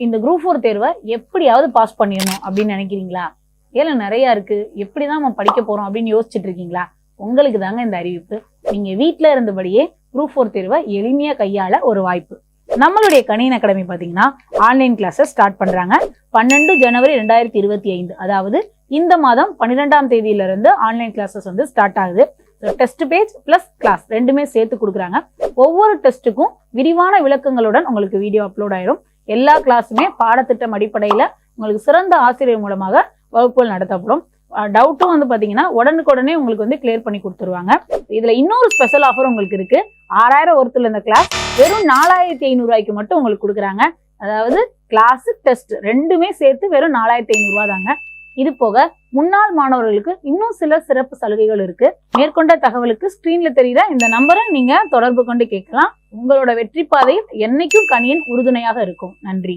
இந்த குரூப் 4 தேர்வை எப்படியாவது பாஸ் பண்ணிடணும் அப்படின்னு நினைக்கிறீங்களா? ஏன்னா நிறைய இருக்கு, எப்படிதான் நம்ம படிக்க போறோம் அப்படின்னு யோசிச்சுட்டு இருக்கீங்களா? உங்களுக்கு தாங்க இந்த அறிவிப்பு. நீங்க வீட்டுல இருந்தபடியே குரூப் 4 தேர்வை எளிமையா கையாள ஒரு வாய்ப்பு. நம்மளுடைய கணியன் அகாடமி பாத்தீங்கன்னா ஆன்லைன் கிளாஸஸ் ஸ்டார்ட் பண்றாங்க. 12 ஜனவரி 2025, அதாவது இந்த மாதம் 12ஆம் தேதியில இருந்து ஆன்லைன் கிளாஸஸ் வந்து ஸ்டார்ட் ஆகுது. டெஸ்ட் பேஜ் பிளஸ் கிளாஸ் ரெண்டுமே சேர்த்து கொடுக்குறாங்க. ஒவ்வொரு டெஸ்ட்டுக்கும் விரிவான விளக்கங்களுடன் உங்களுக்கு வீடியோ அப்லோட் ஆயிரும். எல்லா கிளாஸுமே பாடத்திட்டம் அடிப்படையில உங்களுக்கு சிறந்த ஆசிரியர் மூலமாக வகுப்புகள் நடத்தப்படும். டவுட்டும் வந்து பாத்தீங்கன்னா உடனுக்குடனே உங்களுக்கு வந்து கிளியர் பண்ணி கொடுத்துருவாங்க. இதுல இன்னொரு ஸ்பெஷல் ஆஃபர் உங்களுக்கு இருக்கு. 6000 ஒருத்தர் இந்த கிளாஸ் வெறும் 4500 ரூபாய்க்கு மட்டும் உங்களுக்கு கொடுக்குறாங்க. அதாவது கிளாஸ் டெஸ்ட் ரெண்டுமே சேர்த்து வெறும் 4500 ரூபாய் தாங்க. இது போக முன்னாள் மாணவர்களுக்கு இன்னும் சில சிறப்பு சலுகைகள் இருக்கு. மேற்கொண்ட தகவலுக்கு ஸ்கிரீன்ல தெரியுற இந்த நம்பரை நீங்க தொடர்பு கொண்டு கேட்கலாம். உங்களோட வெற்றி பாதையில் என்னைக்கும் கணியன் உறுதுணையாக இருக்கும். நன்றி.